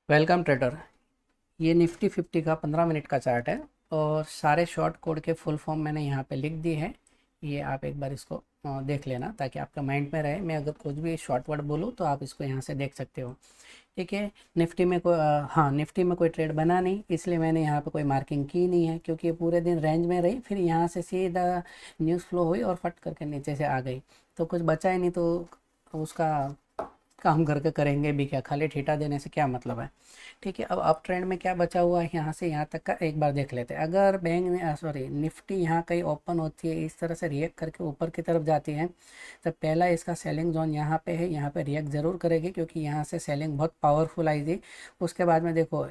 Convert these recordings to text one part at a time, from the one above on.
Welcome trader. ये Nifty 50 का 15 minute का चार्ट है और सारे शॉर्ट कोड के फुल फॉर्म मैंने यहाँ पे लिख दी है। ये आप एक बार इसको देख लेना ताकि आपका माइंड में रहे। मैं अगर कुछ भी शॉर्ट वर्ड बोलूँ तो आप इसको यहाँ से देख सकते हो। ठीक है। निफ्टी में कोई हाँ, निफ्टी में कोई ट्रेड बना नहीं, इसलिए मैंने यहाँ पे कोई मार्किंग की नहीं है क्योंकि ये पूरे दिन रेंज में रही, फिर यहाँ से सीधा न्यूज़ फ्लो हुई और फट करके नीचे से आ गई, तो कुछ बचा ही नहीं। तो उसका काम करके करेंगे भी क्या, खाली ठीटा देने से क्या मतलब है। ठीक है, अब अप ट्रेंड में क्या बचा हुआ है यहाँ से यहाँ तक का एक बार देख लेते हैं। अगर निफ्टी यहाँ कहीं ओपन होती है, इस तरह से रिएक्ट करके ऊपर की तरफ जाती है, तो पहला इसका सेलिंग जोन यहाँ पे है, यहाँ पे रिएक्ट ज़रूर करेगी क्योंकि यहाँ से सेलिंग बहुत पावरफुल आई थी। उसके बाद में देखो,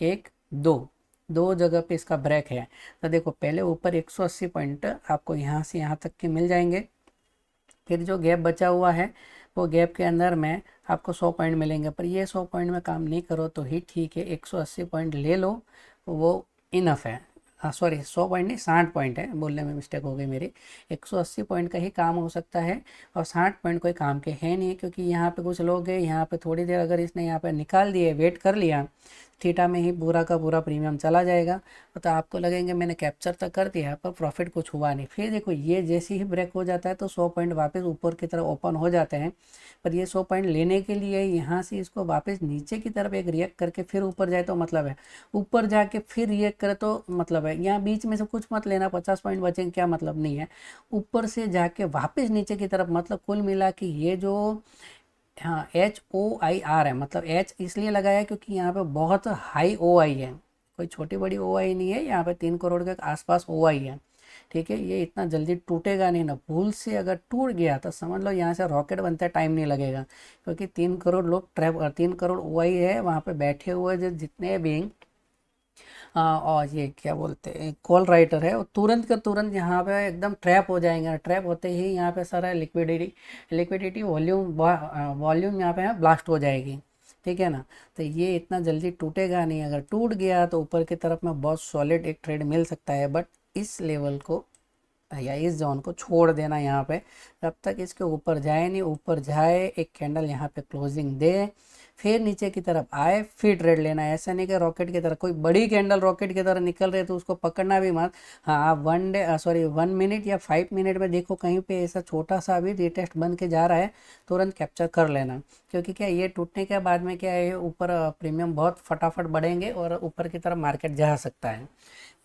एक दो दो जगह पे इसका ब्रेक है। तो देखो, पहले ऊपर 180 पॉइंट आपको यहाँ से यहाँ तक के मिल जाएंगे, फिर जो गैप बचा हुआ है वो गैप के अंदर में आपको 100 पॉइंट मिलेंगे, पर ये 100 पॉइंट में काम नहीं करो तो ही ठीक है। 180 पॉइंट ले लो, वो इनफ है। हाँ सॉरी, 100 पॉइंट नहीं, 60 पॉइंट है, बोलने में मिस्टेक हो गई मेरी। 180 पॉइंट का ही काम हो सकता है और 60 पॉइंट कोई काम के है नहीं, क्योंकि यहाँ पे कुछ लोग हैं, यहाँ पे थोड़ी देर अगर इसने यहाँ पे निकाल दिए, वेट कर लिया, थीटा में ही पूरा का पूरा प्रीमियम चला जाएगा। तो आपको लगेंगे मैंने कैप्चर तक कर दिया पर प्रॉफिट कुछ हुआ नहीं। फिर देखो, ये जैसे ही ब्रेक हो जाता है तो 100 पॉइंट वापस ऊपर की तरफ ओपन हो जाते हैं, पर ये 100 पॉइंट लेने के लिए यहाँ से इसको वापस नीचे की तरफ एक रिएक्ट करके फिर ऊपर जाए तो मतलब है, ऊपर जाके फिर रिएक्ट करे तो मतलब है। यहाँ बीच में से कुछ मत लेना, 50 पॉइंट बचेंगे क्या मतलब नहीं है। ऊपर से जाके वापस नीचे की तरफ, मतलब कुल मिला के ये जो, हाँ, HOIR है, मतलब एच इसलिए लगाया क्योंकि यहाँ पे बहुत हाई OI है, कोई छोटी बड़ी OI नहीं है, यहाँ पे 3 करोड़ के आसपास OI है। ठीक है, ये इतना जल्दी टूटेगा नहीं ना, भूल से अगर टूट गया तो समझ लो यहाँ से रॉकेट बनते टाइम नहीं लगेगा, क्योंकि 3 करोड़ लोग 3 करोड़ OI है वहाँ पे बैठे हुए, जो जितने भी और ये क्या बोलते हैं, कॉल राइटर है, वो तुरंत का तुरंत यहाँ पे एकदम ट्रैप हो जाएंगे। ट्रैप होते ही यहाँ पे सारा लिक्विडिटी लिक्विडिटी वॉल्यूम वॉल्यूम यहाँ पे है ब्लास्ट हो जाएगी। ठीक है ना, तो ये इतना जल्दी टूटेगा नहीं। अगर टूट गया तो ऊपर की तरफ में बहुत सॉलिड एक ट्रेड मिल सकता है, बट इस लेवल को या इस जोन को छोड़ देना यहाँ पे, जब तक इसके ऊपर जाए नहीं। ऊपर जाए, एक कैंडल यहाँ पे क्लोजिंग दे, फिर नीचे की तरफ आए, फिर ट्रेड लेना है। ऐसा नहीं कि रॉकेट की तरह कोई बड़ी कैंडल रॉकेट की तरह निकल रही है तो उसको पकड़ना भी मत। हाँ, आप 1 मिनट या 5 मिनट में देखो कहीं पे ऐसा छोटा सा भी रिटेस्ट बन के जा रहा है, तुरंत कैप्चर कर लेना। क्योंकि क्या, ये टूटने के बाद में क्या है, ऊपर प्रीमियम बहुत फटाफट बढ़ेंगे और ऊपर की तरफ मार्केट जा सकता है।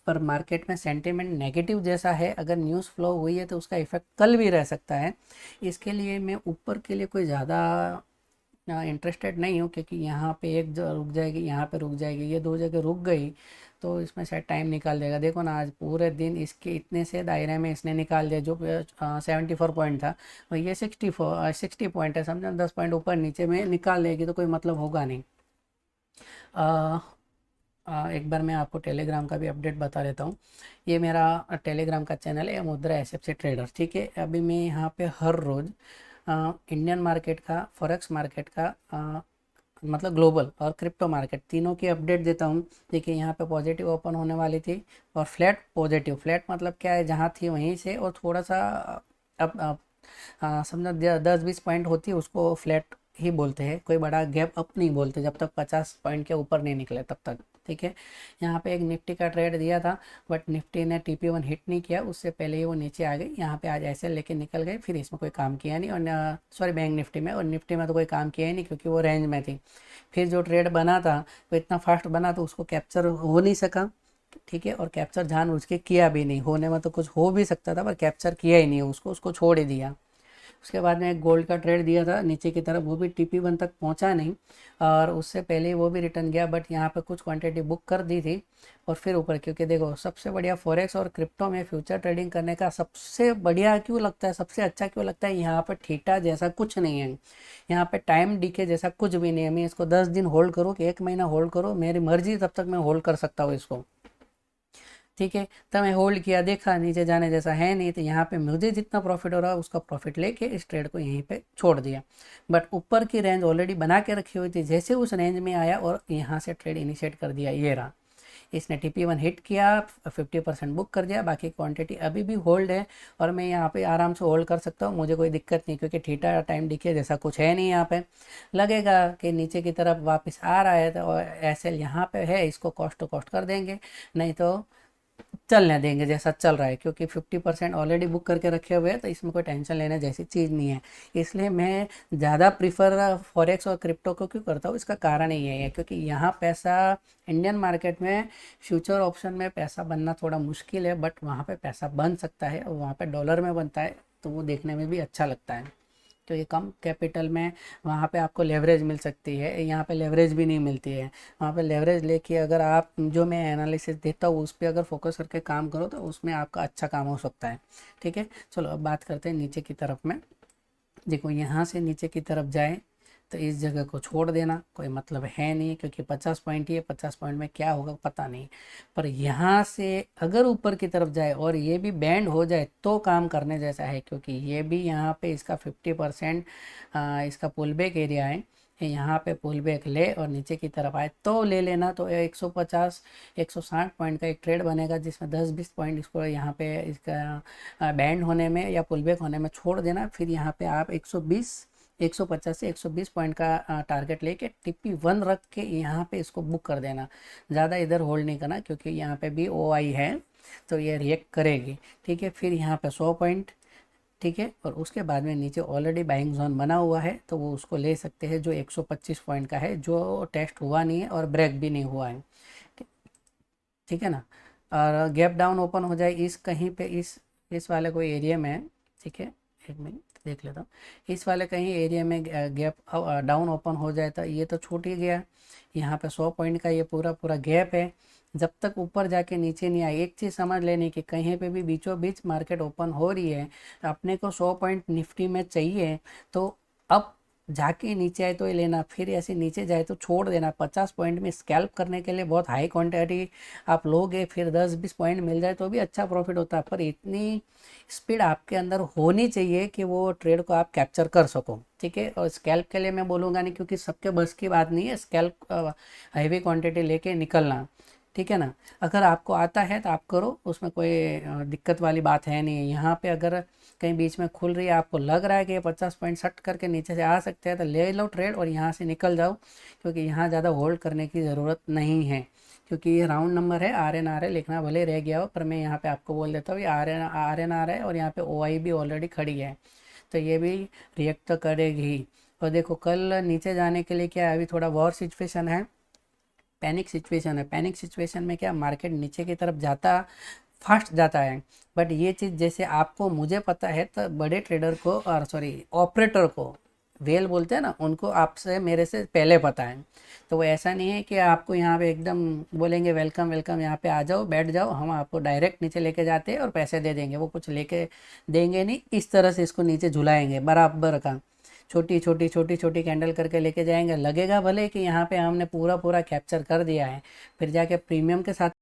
पर मार्केट में सेंटिमेंट नेगेटिव जैसा है, अगर न्यूज़ फ्लो हुई है तो उसका इफेक्ट कल भी रह सकता है। इसके लिए मैं ऊपर के लिए कोई ज़्यादा इंटरेस्टेड नहीं हूँ, क्योंकि यहाँ पे एक जो रुक जाएगी, यहाँ पे रुक जाएगी, ये दो जगह रुक गई तो इसमें शायद टाइम निकाल देगा। देखो ना, आज पूरे दिन इसके इतने से दायरे में इसने निकाल दिया, जो 74 पॉइंट था, और ये 60 पॉइंट है, समझो 10 पॉइंट ऊपर नीचे में निकाल लेगी तो कोई मतलब होगा नहीं। एक बार मैं आपको टेलीग्राम का भी अपडेट बता देता हूँ। ये मेरा टेलीग्राम का चैनल है, मुद्रा SFC ट्रेडर। ठीक है, अभी मैं यहाँ पे हर रोज़ इंडियन मार्केट का, फॉरेक्स मार्केट का, मतलब ग्लोबल और क्रिप्टो मार्केट तीनों की अपडेट देता हूँ। देखिए, यहाँ पे पॉजिटिव ओपन होने वाली थी और फ्लैट पॉजिटिव, फ्लैट मतलब क्या है, जहाँ थी वहीं से और थोड़ा सा अब समझो 10-20 पॉइंट होती है उसको फ्लैट ही बोलते हैं, कोई बड़ा गैप अप नहीं बोलते जब तक 50 पॉइंट के ऊपर नहीं निकले तब तक। ठीक है, यहाँ पे एक निफ्टी का ट्रेड दिया था, बट निफ्टी ने TP1 हिट नहीं किया, उससे पहले ही वो नीचे आ गई। यहाँ पे आज ऐसे लेके निकल गए, फिर इसमें कोई काम किया नहीं। और सॉरी, बैंक निफ्टी में, और निफ्टी में तो कोई काम किया ही नहीं क्योंकि वो रेंज में थी। फिर जो ट्रेड बना था वो इतना फास्ट बना तो उसको कैप्चर हो नहीं सका। ठीक है, और कैप्चर जानबूझ के किया भी नहीं, होने में तो कुछ हो भी सकता था पर कैप्चर किया ही नहीं, उसको उसको छोड़ ही दिया। उसके बाद में एक गोल्ड का ट्रेड दिया था नीचे की तरफ, वो भी TP1 तक पहुंचा नहीं, और उससे पहले वो भी रिटर्न गया, बट यहाँ पे कुछ क्वांटिटी बुक कर दी थी और फिर ऊपर। क्योंकि देखो, सबसे बढ़िया फॉरेक्स और क्रिप्टो में फ्यूचर ट्रेडिंग करने का सबसे बढ़िया क्यों लगता है, सबसे अच्छा क्यों लगता है, यहाँ पर थीटा जैसा कुछ नहीं है, यहाँ पे टाइम डीके जैसा कुछ भी नहीं है। मैं इसको 10 दिन होल्ड करूँ कि 1 महीना होल्ड करूँ, मेरी मर्जी, तब तक मैं होल्ड कर सकता हूँ इसको। ठीक है, तो मैं होल्ड किया, देखा नीचे जाने जैसा है नहीं, तो यहाँ पे मुझे जितना प्रॉफिट हो रहा है उसका प्रॉफिट लेके इस ट्रेड को यहीं पे छोड़ दिया। बट ऊपर की रेंज ऑलरेडी बना के रखी हुई थी, जैसे उस रेंज में आया और यहाँ से ट्रेड इनिशिएट कर दिया, ये रहा। इसने TP1 हिट किया, 50% बुक कर दिया, बाकी क्वांटिटी अभी भी होल्ड है और मैं यहाँ पे आराम से होल्ड कर सकता हूँ, मुझे कोई दिक्कत नहीं, क्योंकि थीटा टाइम देखिए जैसा कुछ है नहीं यहाँ पे। लगेगा कि नीचे की तरफ वापस आ रहा है तो SL यहाँ पे है, इसको कॉस्ट टू कॉस्ट कर देंगे, नहीं तो चलने देंगे जैसा चल रहा है, क्योंकि 50% ऑलरेडी बुक करके रखे हुए हैं, तो इसमें कोई टेंशन लेने जैसी चीज़ नहीं है। इसलिए मैं ज़्यादा प्रीफर फॉरेक्स और क्रिप्टो को क्यों करता हूँ, इसका कारण ही है क्योंकि यहाँ पैसा इंडियन मार्केट में फ्यूचर ऑप्शन में पैसा बनना थोड़ा मुश्किल है, बट वहाँ पे पैसा बन सकता है और वहाँ पे डॉलर में बनता है, तो वो देखने में भी अच्छा लगता है। तो ये कम कैपिटल में वहाँ पे आपको लेवरेज मिल सकती है, यहाँ पे लेवरेज भी नहीं मिलती है। वहाँ पे लेवरेज लेके अगर आप जो मैं एनालिसिस देता हूँ उस पर अगर फोकस करके काम करो तो उसमें आपका अच्छा काम हो सकता है। ठीक है, चलो अब बात करते हैं नीचे की तरफ में। देखो यहाँ से नीचे की तरफ जाए तो इस जगह को छोड़ देना कोई मतलब है नहीं, क्योंकि 50 पॉइंट ही है, 50 पॉइंट में क्या होगा पता नहीं। पर यहाँ से अगर ऊपर की तरफ जाए और ये भी बैंड हो जाए तो काम करने जैसा है, क्योंकि ये भी यहाँ पे इसका 50% इसका पुल बैक एरिया है। यहाँ पे पुल बैक ले और नीचे की तरफ आए तो ले लेना, तो 150 160 पॉइंट का एक ट्रेड बनेगा, जिसमें 10-20 पॉइंट इसको यहाँ पे इसका बैंड होने में या पुल बैक होने में छोड़ देना। फिर यहाँ पे आप 150 से 120 पॉइंट का टारगेट लेके TP1 रख के यहाँ पे इसको बुक कर देना। ज़्यादा इधर होल्ड नहीं करना, क्योंकि यहाँ पे भी OI है तो ये रिएक्ट करेगी। ठीक है, फिर यहाँ पे 100 पॉइंट, ठीक है, और उसके बाद में नीचे ऑलरेडी बाइंग जोन बना हुआ है तो वो उसको ले सकते हैं, जो 125 पॉइंट का है, जो टेस्ट हुआ नहीं है और ब्रेक भी नहीं हुआ है। ठीक है ना, और गैप डाउन ओपन हो जाए इस कहीं पे इस वाले कोई एरिया में, ठीक है, एक मिनट देख लेता हूँ, इस वाले कहीं एरिया में गैप डाउन ओपन हो जाए तो ये तो छूट ही गया। यहाँ पे 100 पॉइंट का ये पूरा पूरा गैप है, जब तक ऊपर जाके नीचे नहीं आए। एक चीज़ समझ लेने की, कहीं पे भी बीचों बीच मार्केट ओपन हो रही है, अपने को 100 पॉइंट निफ्टी में चाहिए, तो अब जाके नीचे आए तो ये लेना, फिर ऐसे नीचे जाए तो छोड़ देना। 50 पॉइंट में स्कैल्प करने के लिए बहुत हाई क्वांटिटी आप लोगे, फिर 10-20 पॉइंट मिल जाए तो भी अच्छा प्रॉफिट होता है, पर इतनी स्पीड आपके अंदर होनी चाहिए कि वो ट्रेड को आप कैप्चर कर सको। ठीक है, और स्कैल्प के लिए मैं बोलूँगा नहीं, क्योंकि सबके बस की बात नहीं है स्कैल्प हैवी क्वांटिटी लेके निकलना। ठीक है ना, अगर आपको आता है तो आप करो, उसमें कोई दिक्कत वाली बात है नहीं। यहाँ पे अगर कहीं बीच में खुल रही है, आपको लग रहा है कि ये 50 पॉइंट सट करके नीचे से आ सकते हैं, तो ले लो ट्रेड और यहाँ से निकल जाओ, क्योंकि यहाँ ज़्यादा होल्ड करने की ज़रूरत नहीं है, क्योंकि ये राउंड नंबर है। RNR लिखना भले रह गया हो, पर मैं यहाँ पे आपको बोल देता हूँ ये RNR है, और यहाँ पे OI भी ऑलरेडी खड़ी है, तो ये भी रिएक्ट तो करेगी ही। और देखो कल नीचे जाने के लिए क्या है, अभी थोड़ा वॉर सिचुएशन है, पैनिक सिचुएशन है। पैनिक सिचुएशन में क्या, मार्केट नीचे की तरफ जाता फास्ट जाता है, बट ये चीज़ जैसे आपको मुझे पता है, तो बड़े ट्रेडर को और सॉरी ऑपरेटर को, वेल बोलते हैं ना, उनको आपसे मेरे से पहले पता है। तो वो ऐसा नहीं है कि आपको यहाँ पे एकदम बोलेंगे वेलकम वेलकम, यहाँ पे आ जाओ बैठ जाओ, हम आपको डायरेक्ट नीचे लेके जाते हैं और पैसे दे देंगे। वो कुछ लेके देंगे नहीं, इस तरह से इसको नीचे झुलाएंगे बराबर का, छोटी छोटी छोटी छोटी कैंडल करके लेके जाएंगे। लगेगा भले कि यहाँ पे हमने पूरा पूरा कैप्चर कर दिया है, फिर जाके प्रीमियम के साथ